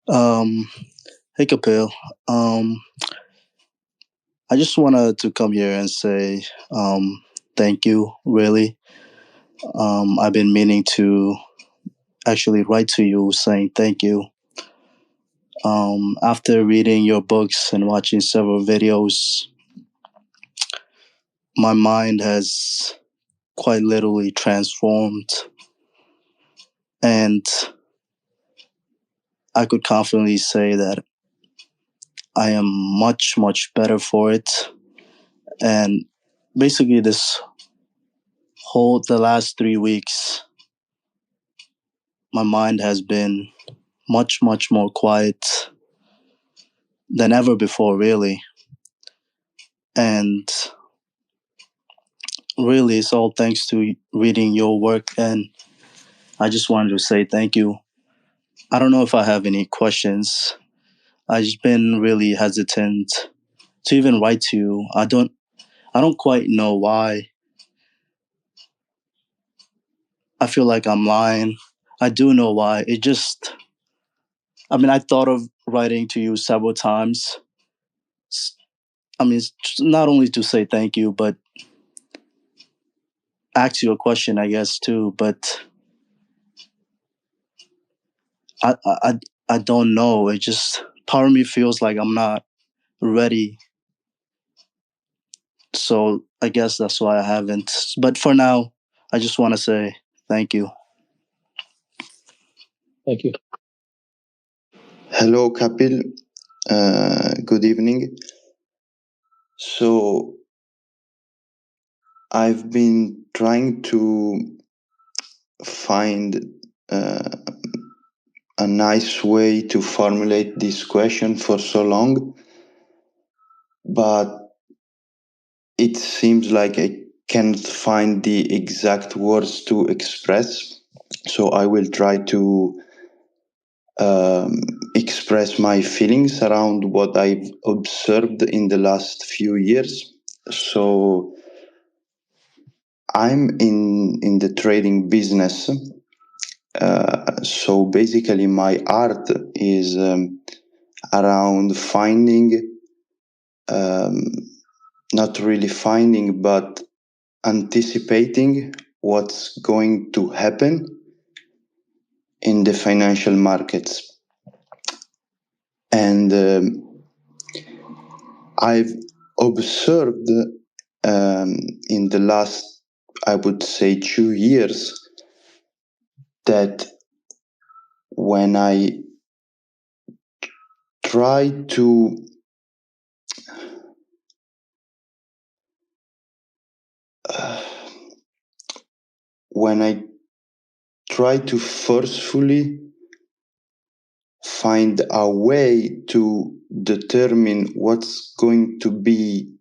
Um, hey Kapil. Um, I just wanted to come here and say thank you. Really, I've been meaning to actually write to you saying thank you. After reading your books and watching several videos, my mind has quite literally transformed, and I could confidently say that I am much better for it. And basically, this whole the last 3 weeks my mind has been much more quiet than ever before, really. And really, it's all thanks to reading your work. And I just wanted to say thank you. I don't know if I have any questions. I've just been really hesitant to even write to you. I don't quite know why. I feel like I'm lying. I do know why. I thought of writing to you several times. It's not only to say thank you, but ask you a question, I guess, too. But I, I, I I don't know. It just, part of me feels like I'm not ready. So I guess that's why I haven't. But for now, I just want to say thank you. Thank you. Hello, Kapil. Good evening. So, I've been trying to find uh, a nice way to formulate this question for so long, but it seems like I can't find the exact words to express. So, I will try to um, express my feelings around what I've observed in the last few years. So, I'm in the trading business. So basically, my art is around finding, um, not really finding, but anticipating what's going to happen in the financial markets. And I've observed in the last, I would say, 2 years that when I try to uh, when I try to forcefully find a way to determine what's going to be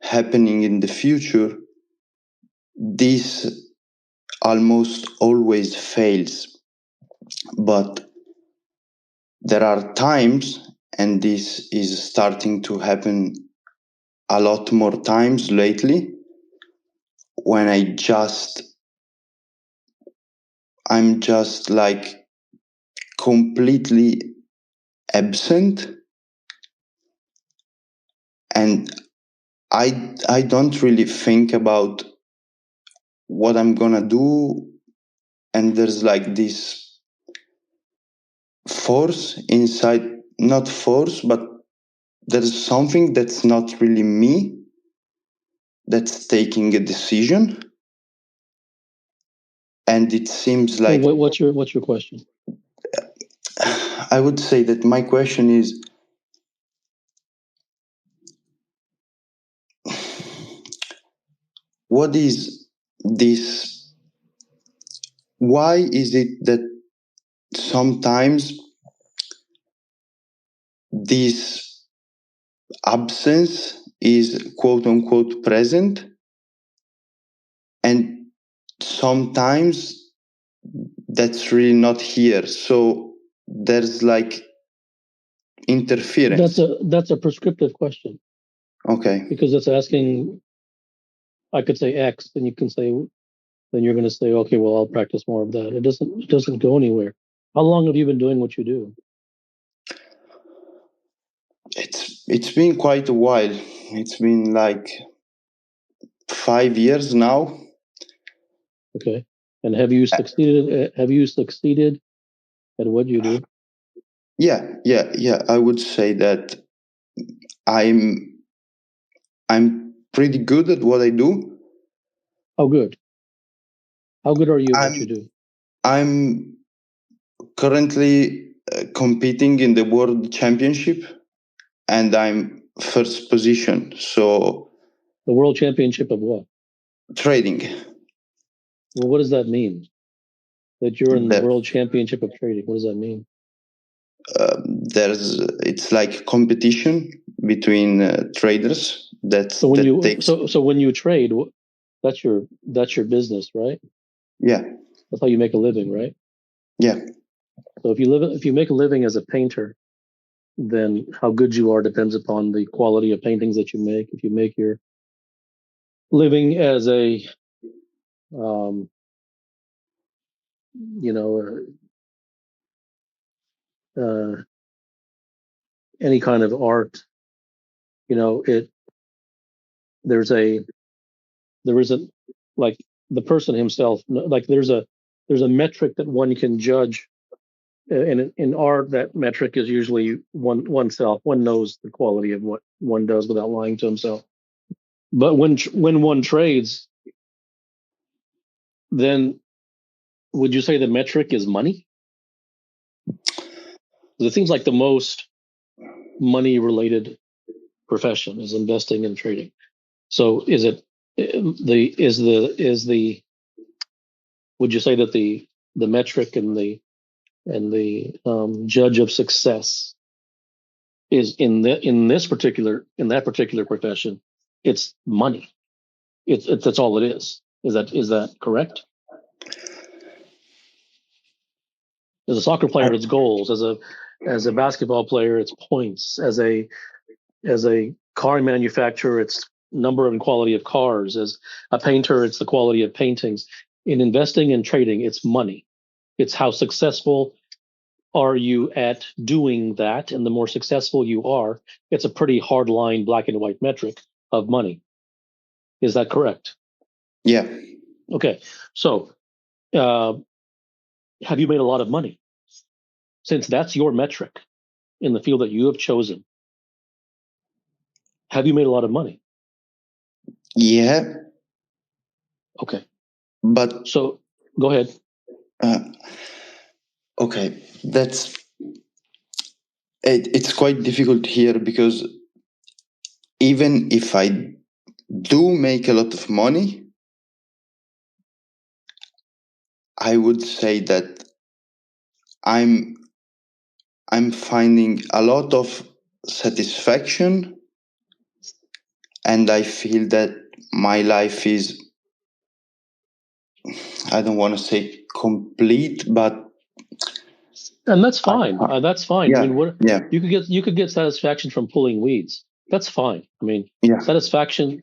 happening in the future, this almost always fails. But there are times, and this is starting to happen a lot more times lately, when I'm just like completely absent, and I don't really think about what I'm gonna do, and there's like this force inside, not force, but there's something that's not really me that's taking a decision. And it seems like What's your question? I would say that my question is, what is this? Why is it that sometimes this absence is quote unquote present, and sometimes that's really not here? So there's like interference. That's a prescriptive question. Okay. Because it's asking. I could say X, and you can say, then you're going to say, okay, well, I'll practice more of that. It doesn't go anywhere. How long have you been doing what you do? It's been quite a while. It's been like 5 years now. Okay. And have you succeeded? Have you succeeded at what you do? Yeah. I would say that I'm I'm pretty good at what I do. How good? How good are you at what you I'm do? I'm currently competing in the world championship, and I'm first position. So The world championship of what? trading. Well, what does that mean? That you're in the There, world championship of trading. What does that mean? there's it's like competition between traders So when that you takes. so when you trade, that's your business, right? Yeah, That's how you make a living, right? yeah. So if you make a living as a painter, then how good you are depends upon the quality of paintings that you make. If you make your living as a um, you know any kind of art, it there's a there isn't like the person himself, like there's a metric that one can judge. And in art, that metric is usually oneself. One knows the quality of what one does without lying to himself. But when one trades, then would you say the metric is money? Because it seems like the most money related profession is investing and trading. So is it the would you say that the metric and the judge of success is in that particular profession, it's money. It's that's all it is. Is that correct? As a soccer I, player, it's goals. As a basketball player, it's points. As a car manufacturer, it's number and quality of cars. As a painter, it's the quality of paintings. In investing and trading, it's money. It's how successful are you at doing that, and the more successful you are, it's a pretty hard line, black and white metric of money. Is that correct? yeah. Okay, so uh, have you made a lot of money? Since that's your metric in the field that you have chosen, have you made a lot of money? Yeah, Okay, but so go ahead. uh, okay, it's quite difficult here because even if I do make a lot of money, I would say that I'm I'm finding a lot of satisfaction, and I feel that my life is, I don't want to say complete, but And that's I, fine. That's fine. I yeah, mean, what yeah, you could get satisfaction from pulling weeds. That's fine. I mean, yeah. satisfaction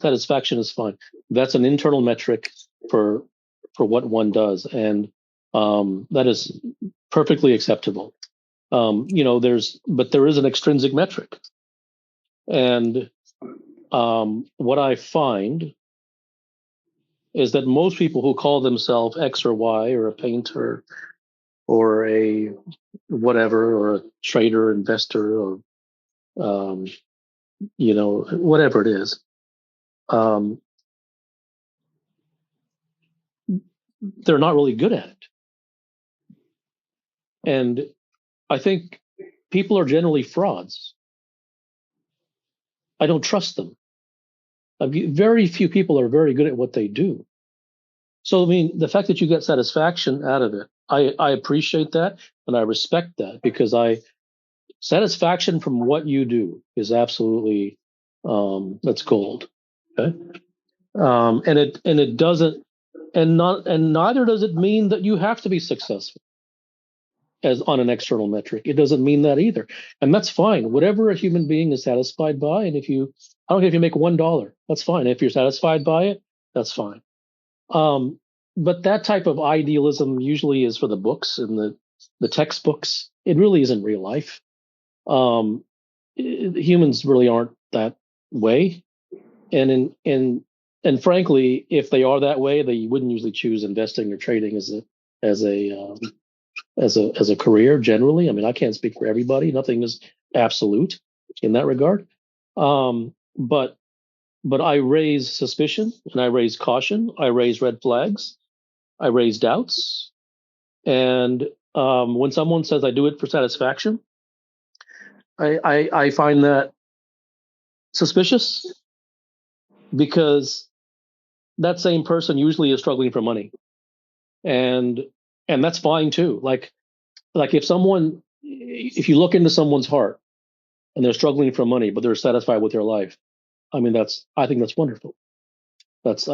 is fine. That's an internal metric for what one does, and that is perfectly acceptable. There is an extrinsic metric, and what I find is that most people who call themselves X or Y or a painter or a whatever or a trader, investor, or um, whatever it is, um, they're not really good at it. And I think people are generally frauds. I don't trust them. Very few people are very good at what they do. So, I mean, the fact that you get satisfaction out of it, I appreciate that and I respect that because satisfaction from what you do is absolutely, that's gold. Okay. And it doesn't, and neither does it mean that you have to be successful as on an external metric. It doesn't mean that either. And that's fine. Whatever a human being is satisfied by. And I don't care if you make $1, that's fine. If you're satisfied by it, that's fine. Um, but that type of idealism usually is for the books and the textbooks. It really isn't real life. Humans really aren't that way, and frankly, if they are that way, they wouldn't usually choose investing or trading as a career. Generally, I mean, I can't speak for everybody. Nothing is absolute in that regard. But I raise suspicion and I raise caution. I raise red flags. I raise doubts. And when someone says I do it for satisfaction, I find that suspicious, because that same person usually is struggling for money, and that's fine too. Like if you look into someone's heart and they're struggling for money, but they're satisfied with their life, I mean, I think that's wonderful. That's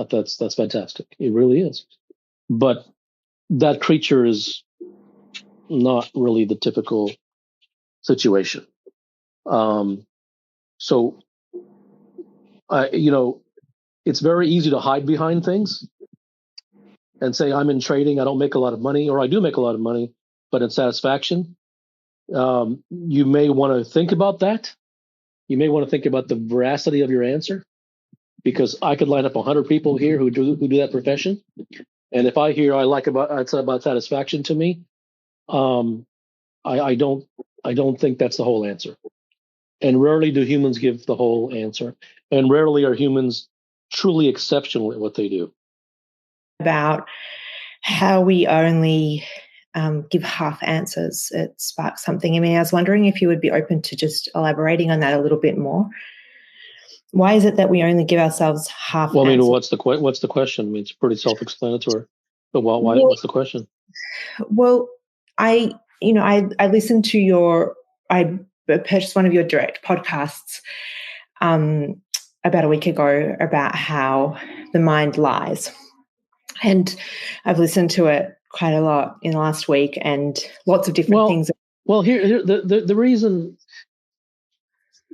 fantastic. It really is. But that creature is not really the typical situation. So it's very easy to hide behind things and say, I'm in trading, I don't make a lot of money, or I do make a lot of money, but in satisfaction. You may want to think about that. You may want to think about the veracity of your answer, because I could line up 100 people here who do that profession, and if I hear it's about satisfaction to me, I don't think that's the whole answer. And rarely do humans give the whole answer, and rarely are humans truly exceptional at what they do. About how we only give half answers, it sparks something in me. I was wondering if you would be open to just elaborating on that a little bit more. Why is it that we only give ourselves half? Well, I mean, what's the question? I mean, it's pretty self-explanatory. But what's the question? Well, I listened to I purchased one of your direct podcasts about a week ago about how the mind lies. And I've listened to it quite a lot in the last week, and lots of different things. Well, here the reason,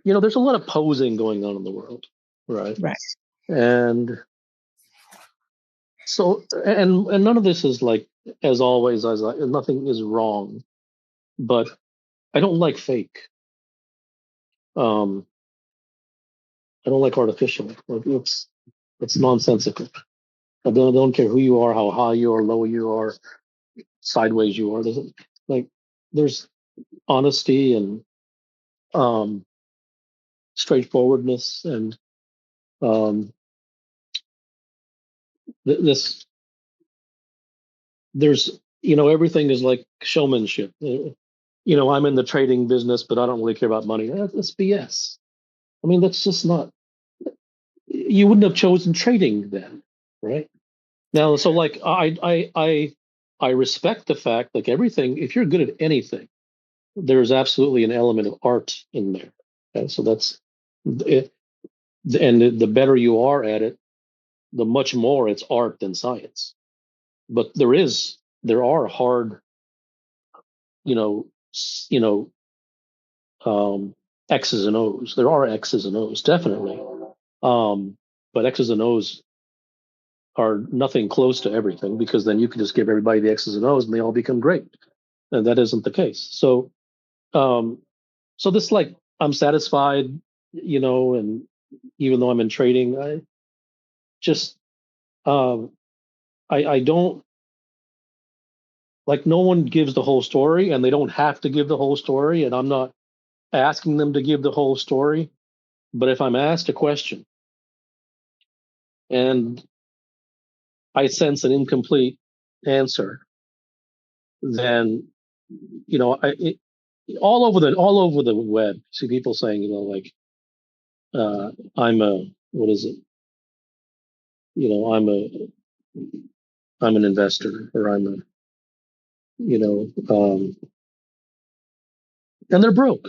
there's a lot of posing going on in the world, right? Right. And so, and none of this is like, as always, nothing is wrong, but I don't like fake. I don't like artificial. Like, it's nonsensical. I don't care who you are, how high you are, low you are, sideways you are. There's honesty and straightforwardness, and there's everything is like showmanship. I'm in the trading business, but I don't really care about money. That's BS. I mean, that's just not. You wouldn't have chosen trading then, right? Now, so like I respect the fact, like everything. If you're good at anything, there's absolutely an element of art in there. Okay? So that's it. And the better you are at it, the much more it's art than science. But there are hard, X's and O's. There are X's and O's, definitely. But X's and O's are nothing close to everything, because then you can just give everybody the X's and O's and they all become great. And that isn't the case. So, this, like, I'm satisfied, and even though I'm in trading, I just, I don't, like, no one gives the whole story, and they don't have to give the whole story. And I'm not asking them to give the whole story. But if I'm asked a question and I sense an incomplete answer, then, all over the web, see people saying, like, I'm a, what is it? I'm an investor, or I'm a, and they're broke.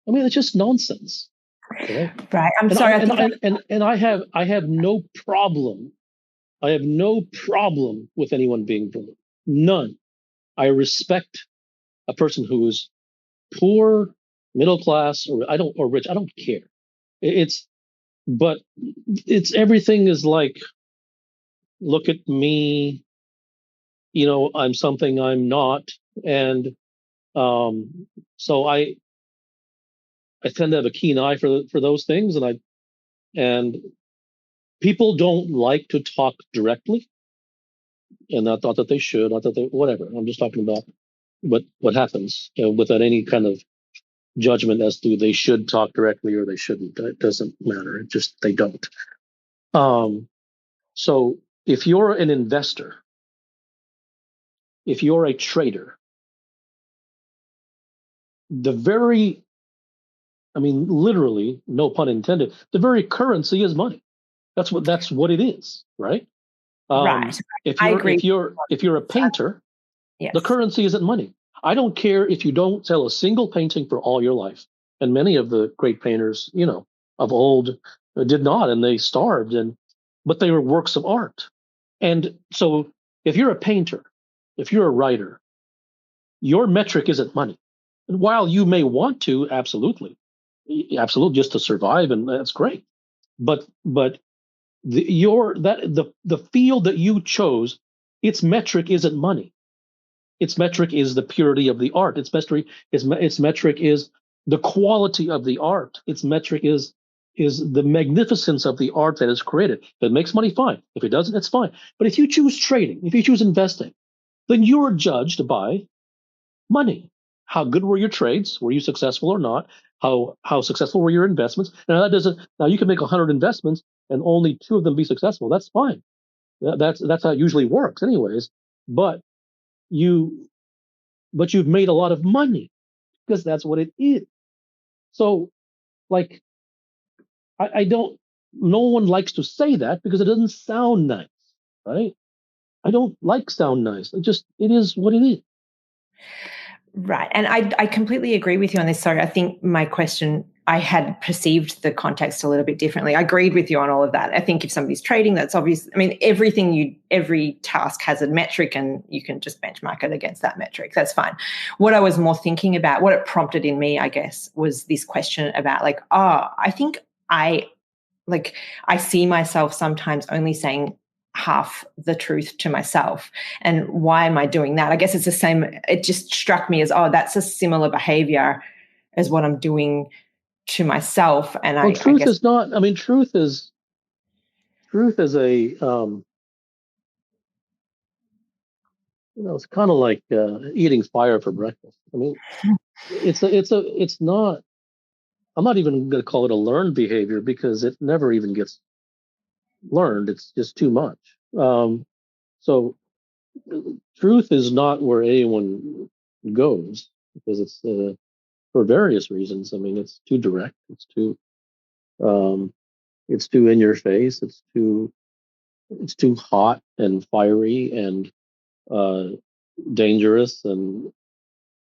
I mean, it's just nonsense. Okay? Right. I'm and sorry. I have no problem. I have no problem with anyone being broke. None. I respect a person who is poor, middle class, or rich. I don't care. But everything is like, look at me. I'm something I'm not. And so I tend to have a keen eye for those things, and people don't like to talk directly, and not that they should, not that they whatever. I'm just talking about what happens without any kind of judgment as to they should talk directly or they shouldn't. It doesn't matter. It just they don't. So if you're an investor, if you're a trader, literally, no pun intended, the very currency is money. That's what it is, right? Right. If I you're agree. if you're a painter, Yes. the currency isn't money. I don't care if you don't sell a single painting for all your life. And many of the great painters, of old did not, and they starved, but they were works of art. And so if you're a painter, if you're a writer, your metric isn't money. And while you may want to, absolutely, just to survive, and that's great. But the field that you chose, its metric isn't money. Its metric is the purity of the art. Its metric is the quality of the art. Its metric is the magnificence of the art that is created. If it makes money, fine. If it doesn't, it's fine. But if you choose trading, if you choose investing, then you're judged by money. How good were your trades? Were you successful or not? How successful were your investments? Now you can make 100 investments and only 2 of them be successful. That's fine. That's how it usually works, anyways. But you've made a lot of money because that's what it is. So, like, I don't. No one likes to say that because it doesn't sound nice, right? I don't like sound nice. It is what it is. Right. And I completely agree with you on this. Sorry, I think my question, I had perceived the context a little bit differently. I agreed with you on all of that. I think if somebody's trading, that's obvious. I mean, every task has a metric and you can just benchmark it against that metric. That's fine. What I was more thinking about, what it prompted in me, I guess, was this question about I think I see myself sometimes only saying half the truth to myself. And why am I doing that? I guess it's the same. It just struck me as, that's a similar behavior as what I'm doing to myself. And truth I guess is not, truth is a, it's kind of like eating fire for breakfast. It's not, I'm not even going to call it a learned behavior because it never even gets learned. It's just too much. So truth is not where anyone goes because it's for various reasons. It's too direct. It's too in your face. It's too hot and fiery and dangerous and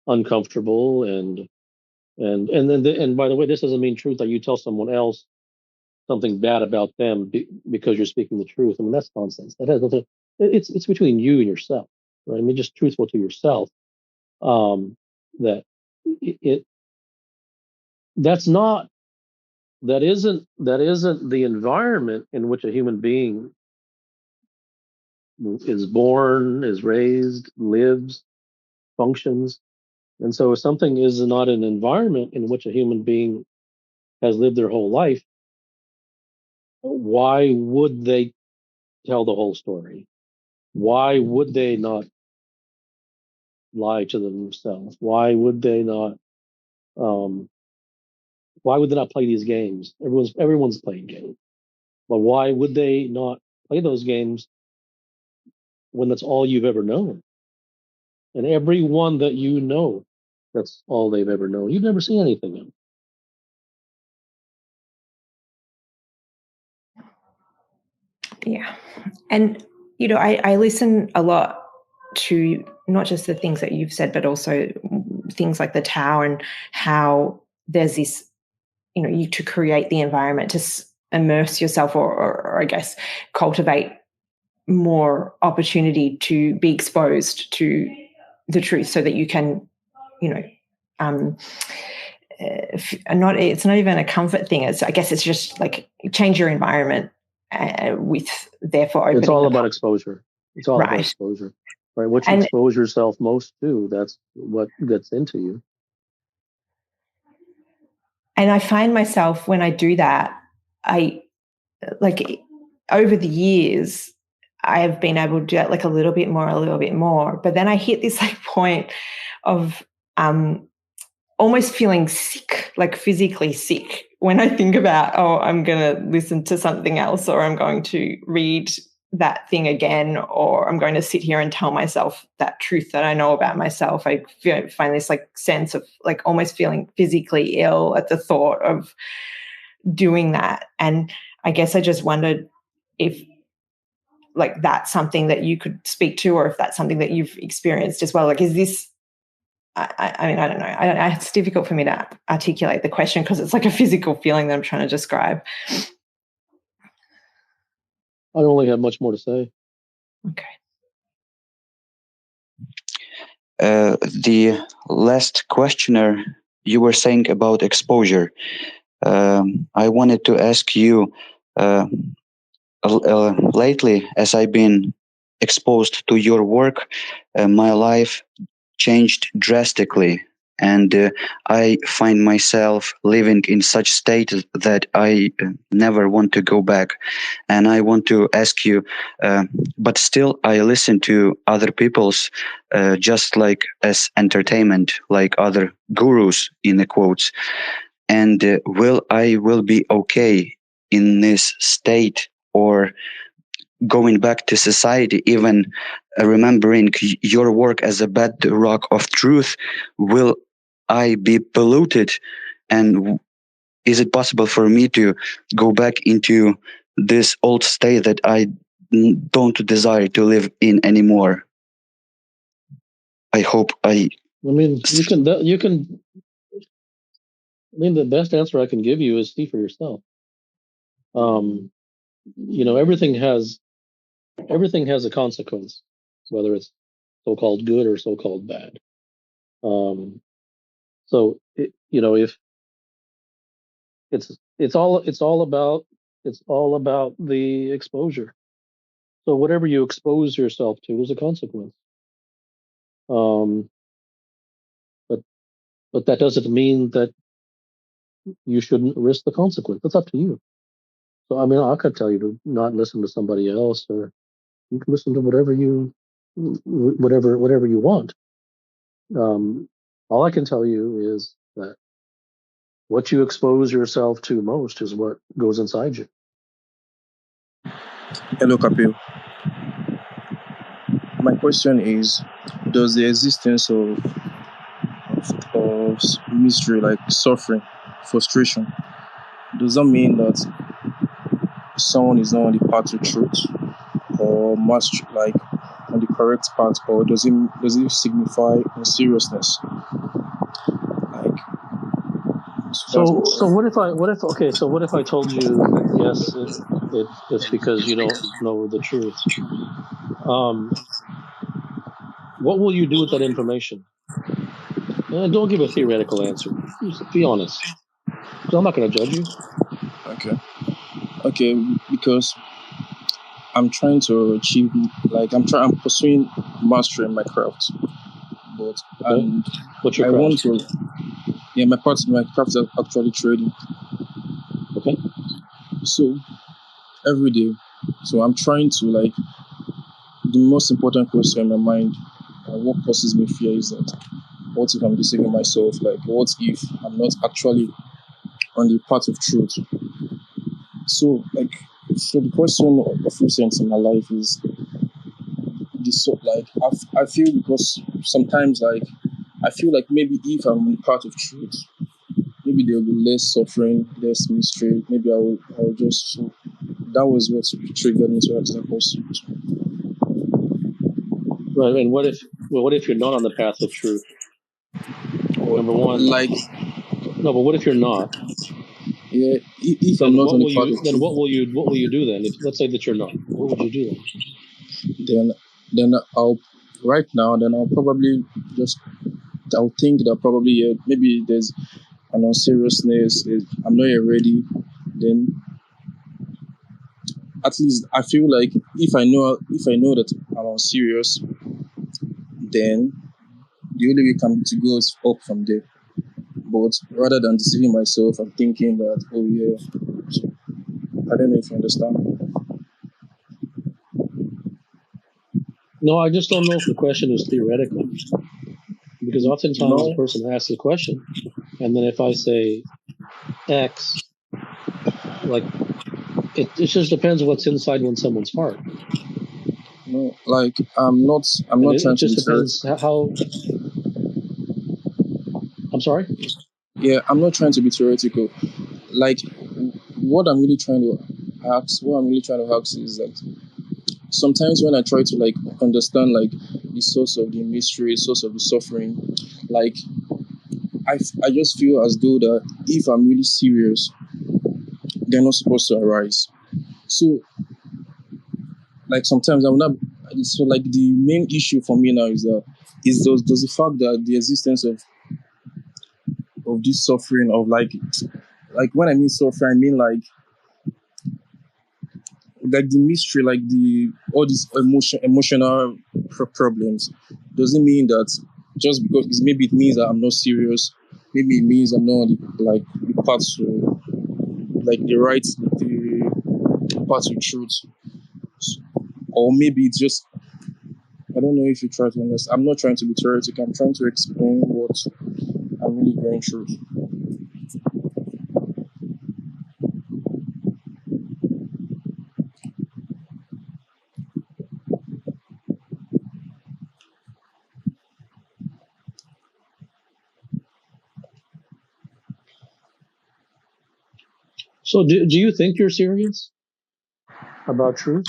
uncomfortable and by the way, this doesn't mean truth that you tell someone else something bad about them because you're speaking the truth. That's nonsense. That has nothing. It's between you and yourself, right? Just truthful to yourself. That it that's not that isn't the environment in which a human being is born, is raised, lives, functions. And so if something is not an environment in which a human being has lived their whole life, why would they tell the whole story? Why would they not lie to themselves? Why would they not play these games? Everyone's playing games. But why would they not play those games when that's all you've ever known? And everyone that you know, that's all they've ever known. You've never seen anything else. Yeah. And, I listen a lot to not just the things that you've said, but also things like the Tao and how there's this, you to create the environment, to immerse yourself or I guess cultivate more opportunity to be exposed to the truth so that you can, it's not even a comfort thing. I guess it's just like change your environment with therefore opening. It's all about exposure. It's all right. about exposure. right? What you expose yourself most to, that's what gets into you. And I find myself when I do that, over the years, I have been able to do that like a little bit more. But then I hit this like point of almost feeling sick, like physically sick, when I think about, I'm going to listen to something else, or I'm going to read that thing again, or I'm going to sit here and tell myself that truth that I know about myself. I find this like sense of like almost feeling physically ill at the thought of doing that. And I guess I just wondered if like that's something that you could speak to, or if that's something that you've experienced as well. Like, is this, I mean, I don't know. It's difficult for me to articulate the question because it's like a physical feeling that I'm trying to describe. I don't really have much more to say. Okay. The last questioner, you were saying about exposure. I wanted to ask you, lately, as I've been exposed to your work, my life changed drastically, and I find myself living in such state that I never want to go back. And I want to ask you, but still I listen to other people's just like as entertainment, like other gurus in the quotes. And will I be okay in this state, or going back to society, even remembering your work as a bedrock of truth? Will I be polluted? And is it possible for me to go back into this old state that I don't desire to live in anymore? I hope I mean, you can. I mean, the best answer I can give you is see for yourself. Everything has a consequence, whether it's so-called good or so-called bad. So if it's all about the exposure. So whatever you expose yourself to is a consequence. But that doesn't mean that you shouldn't risk the consequence. That's up to you. So I mean, I could tell you to not listen to somebody else, or you can listen to whatever you want. All I can tell you is that what you expose yourself to most is what goes inside you. Hello, Kapil. My question is, does the existence of mystery, like suffering, frustration, does that mean that someone is not on the path to truth, or must like on the correct path, or does it signify seriousness? Like, so what if I told you that yes, it's because you don't know the truth? What will you do with that information? And don't give a theoretical answer. Just be honest. Because I'm not going to judge you. Okay, because I'm trying to achieve, like I'm pursuing mastery in my craft, but Okay. and What's your I craft? want to. Yeah, my craft is actually trading. Okay. So every day, so I'm trying to like. The most important question in my mind, what causes me fear, is that what if I'm deceiving myself? Like, what if I'm not actually on the path of truth? So the question of recent in my life is this. So, like, I feel, because sometimes, like, I feel like maybe if I'm on the path of truth, maybe there will be less suffering, less mystery. Maybe I will just. So that was what triggered me to ask that question. Right. And what if you're not on the path of truth? Number one. Like, no, but what if you're not? Yeah, if I'm not on the path of truth, then what will you do then? If let's say that you're not, what would you do then? Then I'll probably just, I'll think that probably maybe there's an unseriousness. I'm not yet ready. Then at least I feel like if I know that I'm unserious, then the only way can be to go is up from there. But rather than deceiving myself and thinking that, oh yeah, I don't know if you understand. No, I just don't know if the question is theoretical. Because oftentimes a No, person asks a question, and then if I say X, like it just depends what's inside someone's heart. no, like I'm not And it trying to just be depends how. I'm sorry? yeah, I'm not trying to be theoretical. Like what I'm really trying to ask is that sometimes when I try to like understand like the source of the mystery, source of the suffering, like I just feel as though that if I'm really serious, they're not supposed to arise. So like sometimes I'm not. So like the main issue for me now is does the fact that the existence of this suffering of like when I mean suffering, I mean like the mystery, like the all these emotional problems. Does it mean that just because maybe it means that I'm not serious, maybe it means I'm not on the path to like the path to truth, or maybe it's just I don't know if you try to understand. I'm not trying to be theoretical. I'm trying to explain what I'm really going through. So do you think you're serious about truth?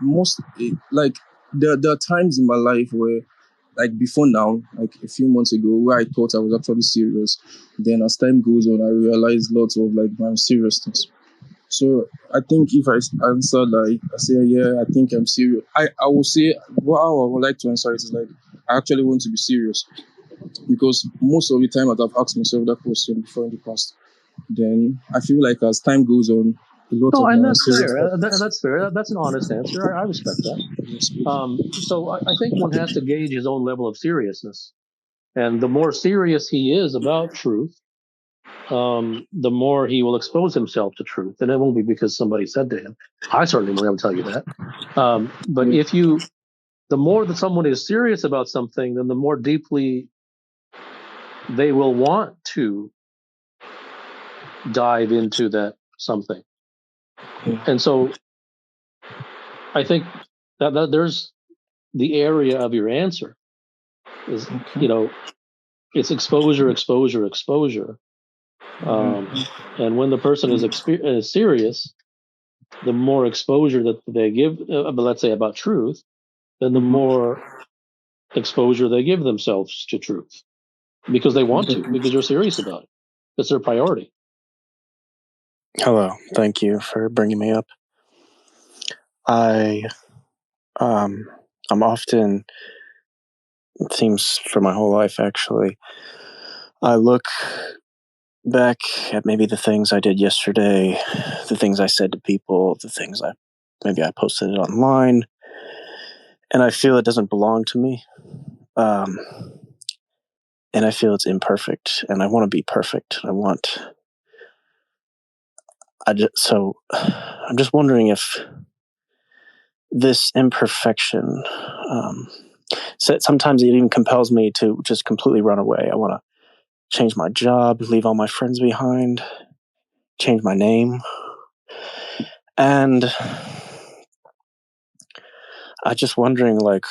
Most like there are times in my life where like before now, like a few months ago, where I thought I was actually serious. Then as time goes on, I realized lots of like my seriousness. So I think if I answer like I say yeah, I think I'm serious. I will say what I would like to answer it is like I actually want to be serious because most of the time I've asked myself that question before in the past. Then I feel like as time goes on, a lot No, of and my that's serious. fair. That's fair. That's an honest answer. I respect that. So I think one has to gauge his own level of seriousness. And the more serious he is about truth, the more he will expose himself to truth. And it won't be because somebody said to him. I certainly won't ever tell you that. But the more that someone is serious about something, then the more deeply they will want to dive into that something. And so I think that there's the area of your answer is, it's exposure, exposure, exposure. And when the person is serious, the more exposure that they give, let's say about truth, then the more exposure they give themselves to truth because they want to, because they're serious about it. That's their priority. Hello, thank you for bringing me up. I'm often, it seems for my whole life actually, I look back at maybe the things I did yesterday, the things I said to people, the things I posted it online, and I feel it doesn't belong to me. And I feel it's imperfect, and I want to be perfect. So I'm just wondering if this imperfection, sometimes it even compels me to just completely run away. I want to change my job, leave all my friends behind, change my name. And I'm just wondering, like,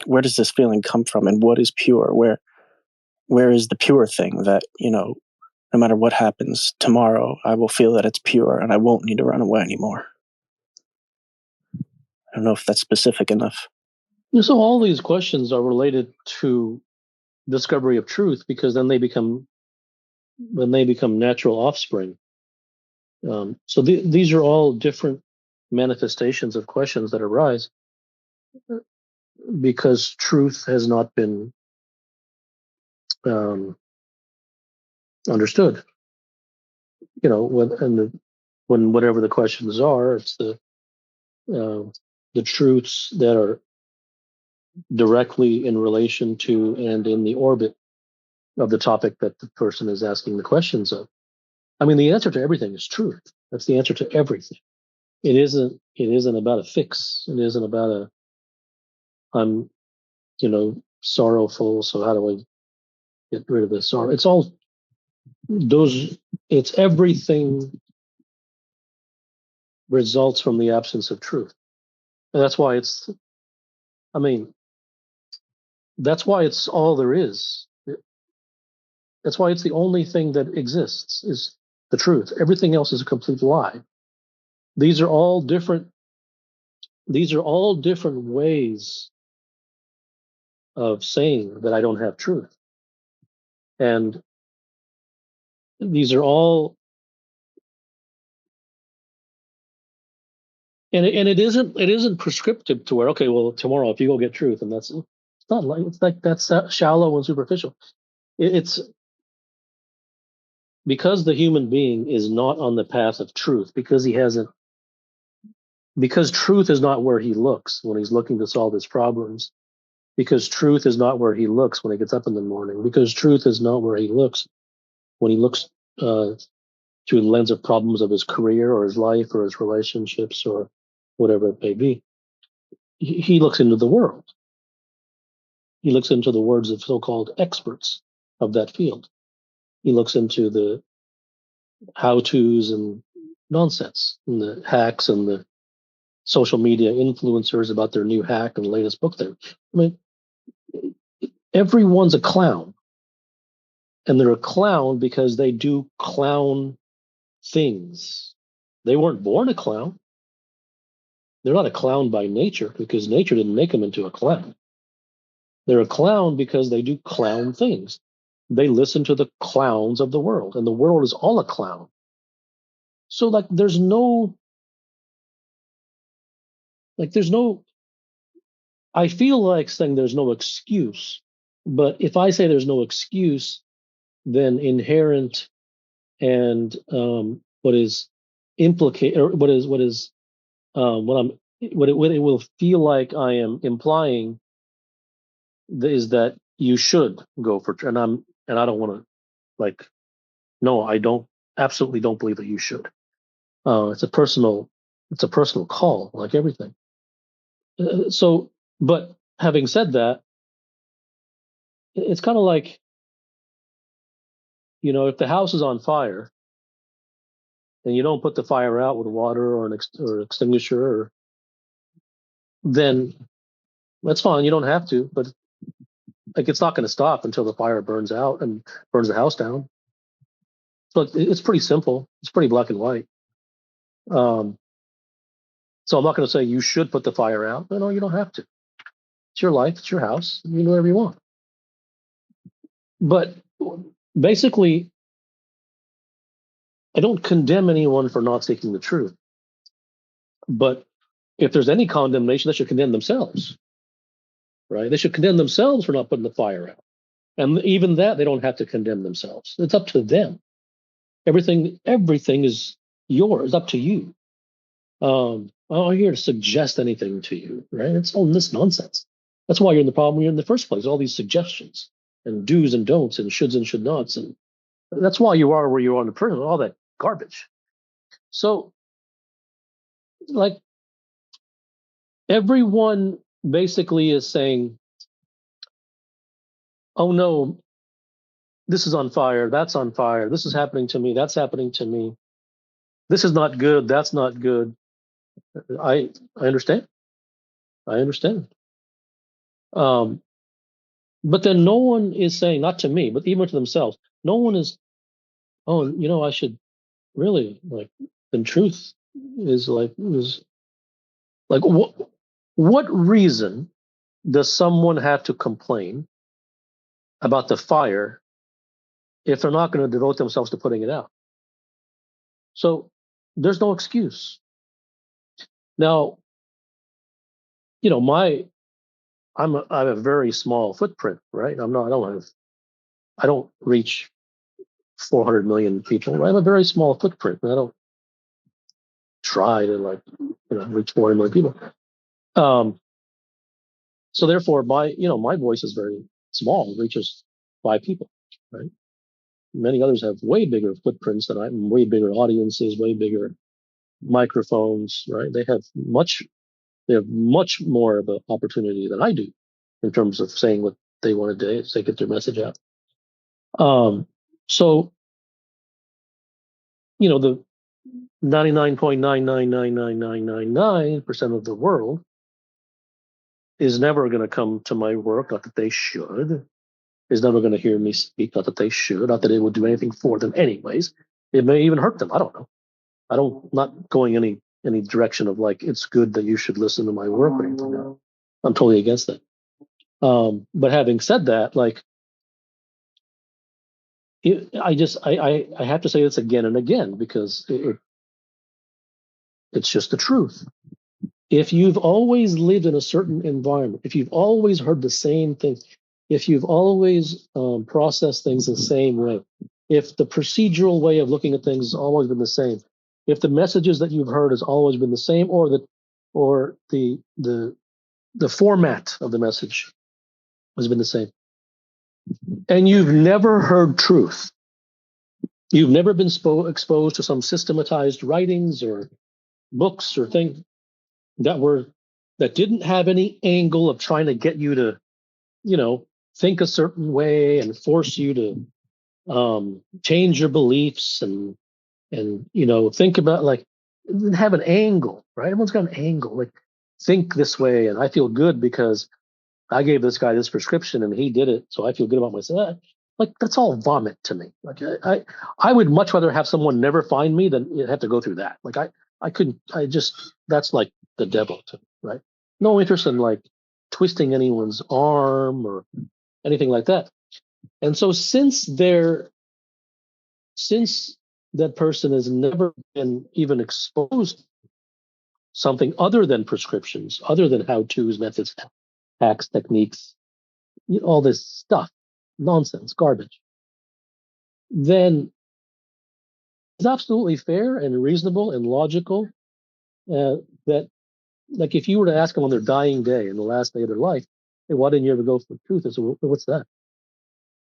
where does this feeling come from, and what is pure? Where is the pure thing that, no matter what happens tomorrow, I will feel that it's pure and I won't need to run away anymore? I don't know if that's specific enough. So all these questions are related to discovery of truth because then they become natural offspring. So these are all different manifestations of questions that arise because truth has not been understood. When whatever the questions are, it's the the truths that are directly in relation to and in the orbit of the topic that the person is asking the questions of. I mean, the answer to everything is truth. That's the answer to everything. It isn't about a fix. It isn't about a I'm, sorrowful, so how do I get rid of this sorrow? It's all those it's everything results from the absence of truth. And that's why that's why it's all there is. That's why it's the only thing that exists is the truth. Everything else is a complete lie. These are all different ways of saying that I don't have truth. And these are all and it isn't prescriptive to where, okay, well, tomorrow if you go get truth, and it's like that's shallow and superficial. It's because the human being is not on the path of truth, because truth is not where he looks when he's looking to solve his problems, because truth is not where he looks when he gets up in the morning, because truth is not where he looks when he looks through the lens of problems of his career or his life or his relationships or whatever it may be. He looks into the world. He looks into the words of so-called experts of that field. He looks into the how-tos and nonsense and the hacks and the social media influencers about their new hack and latest book there. I mean, everyone's a clown. And they're a clown because they do clown things. They weren't born a clown. They're not a clown by nature because nature didn't make them into a clown. They're a clown because they do clown things. They listen to the clowns of the world, and the world is all a clown. So there's no, I feel like saying there's no excuse, but if I say there's no excuse, then inherent and what is implicate or what is what it will feel like I am implying is that you should go for, and I don't want to no, I absolutely don't believe that you should. It's a personal call, like everything. But having said that, it's kind of like, if the house is on fire and you don't put the fire out with water or or extinguisher, then that's fine. You don't have to, but it's not going to stop until the fire burns out and burns the house down. So it's pretty simple. It's pretty black and white. So I'm not going to say you should put the fire out. No, you don't have to. It's your life. It's your house. You do whatever you want. But basically, I don't condemn anyone for not seeking the truth. But if there's any condemnation, they should condemn themselves, right? They should condemn themselves for not putting the fire out. And even that, they don't have to condemn themselves. It's up to them. Everything is yours. It's up to you. I'm not here to suggest anything to you, right? It's all this nonsense. That's why you're in the problem you're in the first place. All these suggestions and do's and don'ts and shoulds and should nots, and that's why you are where you are in the prison. All that garbage. So, everyone basically is saying, "Oh no, this is on fire. That's on fire. This is happening to me. That's happening to me. This is not good. That's not good." I understand. I understand. But then no one is saying, not to me, but even to themselves, no one is, oh, I should really the truth is what reason does someone have to complain about the fire if they're not going to devote themselves to putting it out? So there's no excuse. Now, I have a very small footprint, right? I don't reach 400 million people. I have a very small footprint. I don't try to reach 400 million people. So therefore, my voice is very small, it reaches 5 people, right? Many others have way bigger footprints than I, way bigger audiences, way bigger microphones, right? They have much more of an opportunity than I do in terms of saying what they want to say, get their message out. So, the 99.9999999% of the world is never going to come to my work, not that they should, is never going to hear me speak, not that they should, not that it would do anything for them anyways. It may even hurt them. I don't know. Not going any direction of like, it's good that you should listen to my work or anything. No. I'm totally against that. But having said that, like, I have to say this again and again because it's just the truth. If you've always lived in a certain environment, if you've always heard the same thing, if you've always processed things the same way, if the procedural way of looking at things has always been the same, if the messages that you've heard has always been the same, or the format of the message has been the same, and you've never heard truth, you've never been exposed to some systematized writings or books or things that didn't have any angle of trying to get you to, think a certain way and force you to change your beliefs and think about, like, it didn't have an angle, right? Everyone's got an angle, like, think this way and I feel good because I gave this guy this prescription and he did it, so I feel good about myself. Like, that's all vomit to me. Like, I would much rather have someone never find me than have to go through that. Like, I couldn't. That's like the devil to me, right? No interest in like twisting anyone's arm or anything like that. And so since that person has never been even exposed to something other than prescriptions, other than how-tos, methods, hacks, techniques, all this stuff, nonsense, garbage, then it's absolutely fair and reasonable and logical that, like, if you were to ask them on their dying day, in the last day of their life, hey, why didn't you ever go for truth? I said, well, what's that?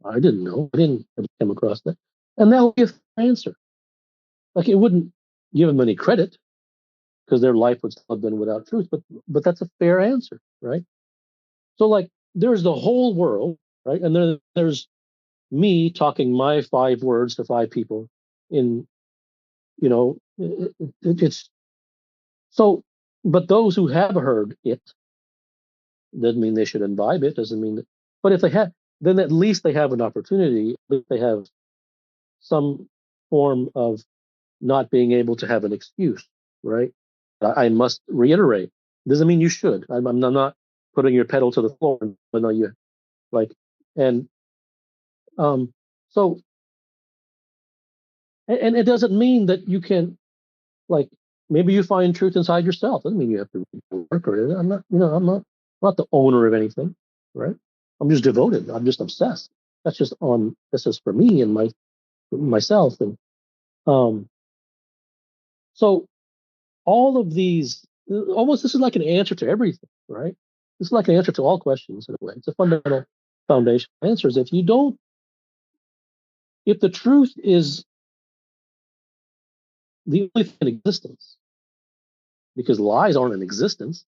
I didn't know. I didn't ever come across that. And that would be a fair answer. Like, it wouldn't give them any credit because their life would still have been without truth, but that's a fair answer, right? So, like, there's the whole world, right? And then there's me talking my 5 words to 5 people in, it's so, but those who have heard it doesn't mean they should imbibe it, doesn't mean that, but if they have, then at least they have an opportunity, they have some form of not being able to have an excuse, right? I must reiterate, doesn't mean you should. I'm not putting your pedal to the floor, but no, you like, and so, and it doesn't mean that you can, like, maybe you find truth inside yourself. Doesn't mean you have to work or I'm not, I'm not the owner of anything, right? I'm just devoted. I'm just obsessed. This is for me and myself. And um, so all of these, almost, this is like an answer to everything, right? This is like an answer to all questions in a way. It's a fundamental foundation answer is if the truth is the only thing in existence, because lies aren't in existence,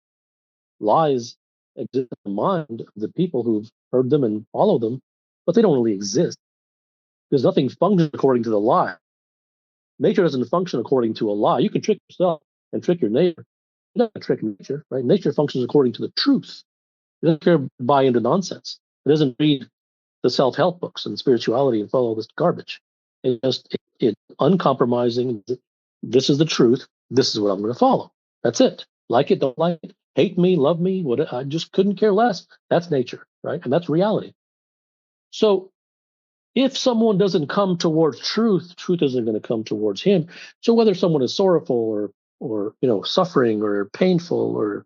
lies exist in the mind of the people who've heard them and follow them, but they don't really exist because nothing functions according to the lie. Nature doesn't function according to a lie. You can trick yourself and trick your neighbor. You don't trick nature, right? Nature functions according to the truth. It doesn't care buy into nonsense. It doesn't read the self-help books and spirituality and follow this garbage. It uncompromising. This is the truth. This is what I'm going to follow. That's it. Like it, don't like it, hate me, love me. What, I just couldn't care less. That's nature, right? And that's reality. So if someone doesn't come towards truth, truth isn't going to come towards him. So whether someone is sorrowful or suffering or painful or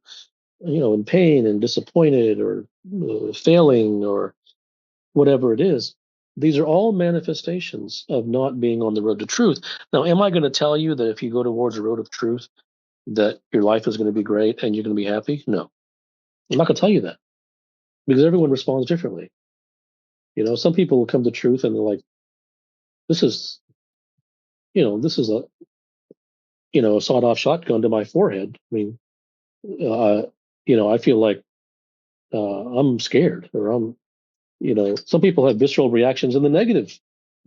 in pain and disappointed or failing or whatever it is, these are all manifestations of not being on the road to truth. Now, am I going to tell you that if you go towards the road of truth, that your life is going to be great and you're going to be happy? No. I'm not going to tell you that because everyone responds differently. Some people will come to truth and they're like, this is, this is a sawed-off shotgun to my forehead. I mean, I feel like I'm scared, or some people have visceral reactions in the negative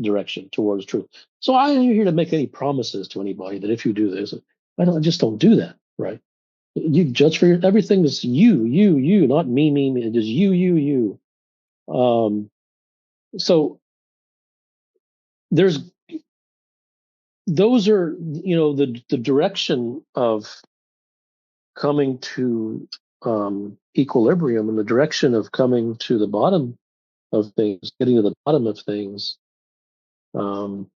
direction towards truth. So I ain't here to make any promises to anybody that if you do this, I just don't do that, right? You judge for everything is you, not me, it is you. So those are, the direction of coming to equilibrium, and the direction of coming to the bottom of things, getting to the bottom of things, um,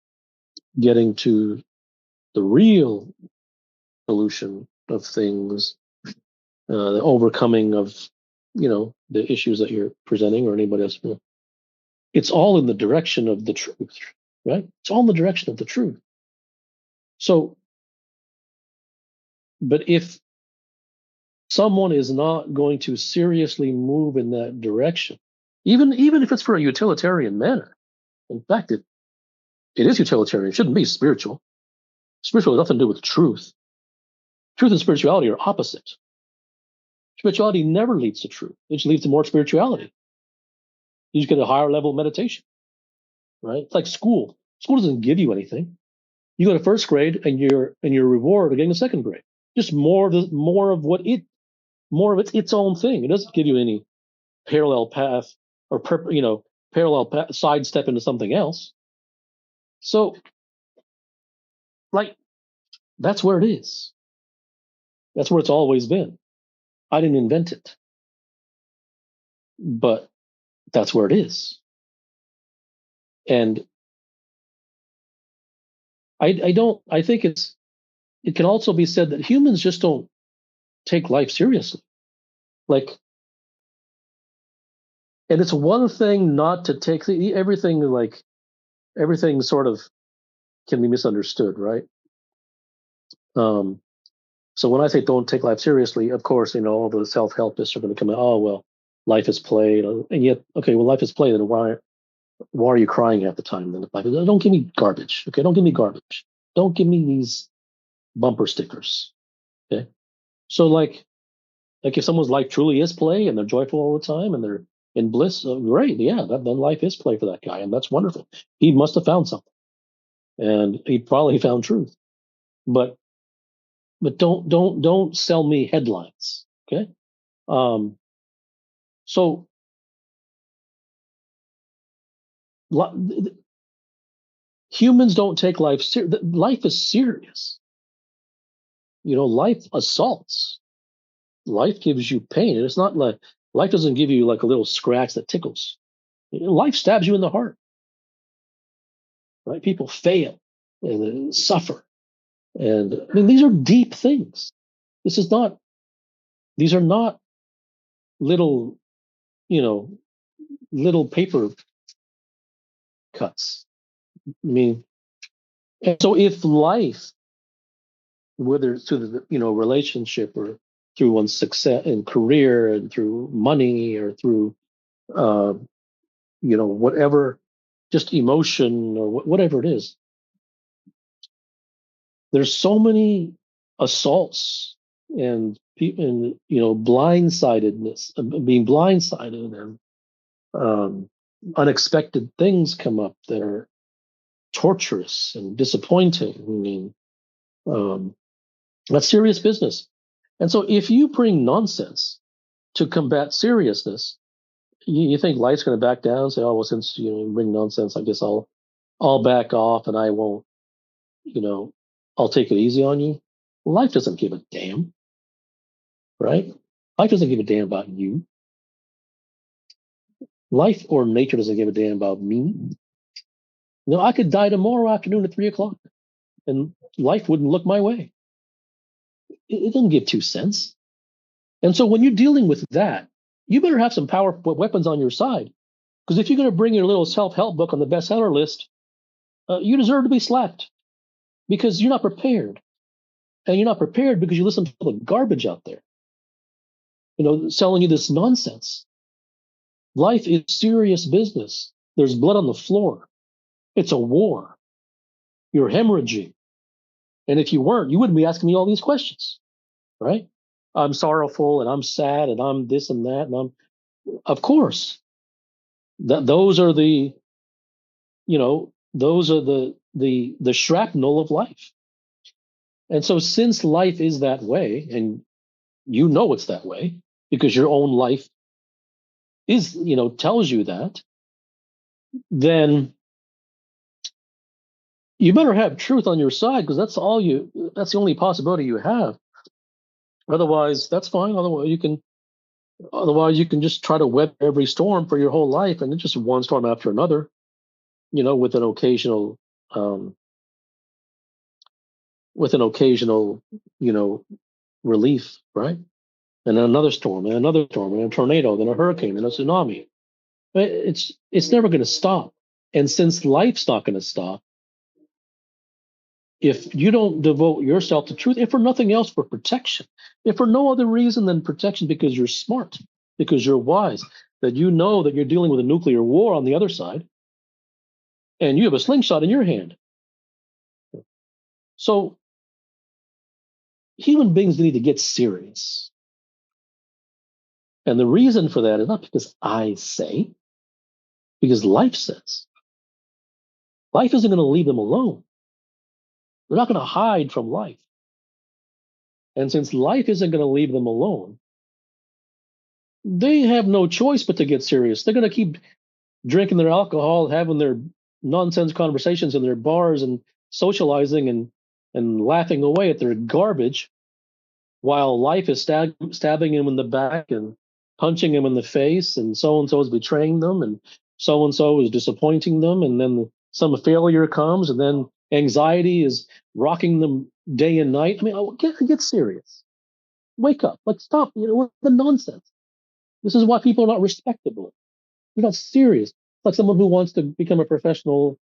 getting to the real solution of things, the overcoming of, the issues that you're presenting or anybody else. It's all in the direction of the truth, right? It's all in the direction of the truth. So, but if someone is not going to seriously move in that direction, even if it's for a utilitarian manner, in fact, it is utilitarian. It shouldn't be spiritual. Spiritual has nothing to do with truth. Truth and spirituality are opposite. Spirituality never leads to truth. It just leads to more spirituality. You just get a higher level of meditation, right? It's like school. School doesn't give you anything. You go to first grade and your reward of getting a second grade. Just more of its own thing. It doesn't give you any parallel path or parallel path, sidestep into something else. So, like, that's where it is. That's where it's always been. I didn't invent it, but that's where it is. And I think it can also be said that humans just don't take life seriously. Like, and it's one thing not to take everything, like everything sort of can be misunderstood, right? So when I say don't take life seriously, of course, all the self-helpists are going to come out, oh, well, life is play. And yet, okay, well, life is play, then why are you crying at the time? Then don't give me garbage. Okay, don't give me garbage. Don't give me these bumper stickers. Okay. So like if someone's life truly is play and they're joyful all the time and they're in bliss, great. Yeah, then life is play for that guy. And that's wonderful. He must have found something. And he probably found truth. But don't sell me headlines. Okay. So humans don't take life serious. Life is serious. Life assaults. Life gives you pain. And it's not like life doesn't give you like a little scratch that tickles. Life stabs you in the heart. Right? People fail and suffer. And I mean, these are deep things. These are not little, little paper cuts. I mean, and so if life, whether it's through the, relationship or through one's success in career and through money or through, whatever, just emotion or whatever it is, there's so many assaults and blindsidedness, being blindsided, and unexpected things come up that are torturous and disappointing. I mean, that's serious business. And so if you bring nonsense to combat seriousness, you think life's going to back down and say, oh, well, since you bring nonsense, I guess I'll back off and I won't, I'll take it easy on you. Life doesn't give a damn, right? Life doesn't give a damn about you. Life or nature doesn't give a damn about me. I could die tomorrow afternoon at 3:00 and life wouldn't look my way. It doesn't give 2 cents. And so when you're dealing with that, you better have some powerful weapons on your side. Because if you're going to bring your little self-help book on the bestseller list, you deserve to be slapped because you're not prepared. And you're not prepared because you listen to all the garbage out there. selling you this nonsense. Life is serious business. There's blood on the floor. It's a war. You're hemorrhaging. And if you weren't, you wouldn't be asking me all these questions, right? I'm sorrowful and I'm sad and I'm this and that. And of course, those are the shrapnel of life. And so since life is that way, and it's that way because your own life is, tells you that, then you better have truth on your side, because that's the only possibility you have. Otherwise, that's fine. Otherwise you can just try to weather every storm for your whole life, and it's just one storm after another, with an occasional, relief, right? And then another storm, and another storm, and a tornado, then a hurricane, and a tsunami. It's never going to stop. And since life's not going to stop, if you don't devote yourself to truth, if for nothing else, for protection, if for no other reason than protection, because you're smart, because you're wise, that you know that you're dealing with a nuclear war on the other side, and you have a slingshot in your hand. So human beings need to get serious. And the reason for that is not because I say, because life says. Life isn't going to leave them alone. They're not going to hide from life. And since life isn't going to leave them alone, they have no choice but to get serious. They're going to keep drinking their alcohol, having their nonsense conversations in their bars, and socializing and laughing away at their garbage, while life is stabbing them in the back and punching them in the face, and so is betraying them, and so is disappointing them, and then some failure comes, and then anxiety is rocking them day and night. I mean, get serious. Wake up. Like, stop, with the nonsense. This is why people are not respectable. They're not serious. It's like someone who wants to become a professional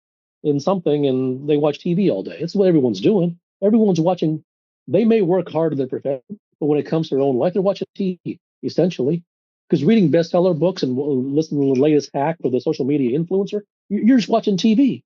in something and they watch TV all day. It's what everyone's doing. Everyone's watching. They may work harder than professional, but when it comes to their own life, they're watching TV, essentially. Because reading bestseller books and listening to the latest hack for the social media influencer, you're just watching TV.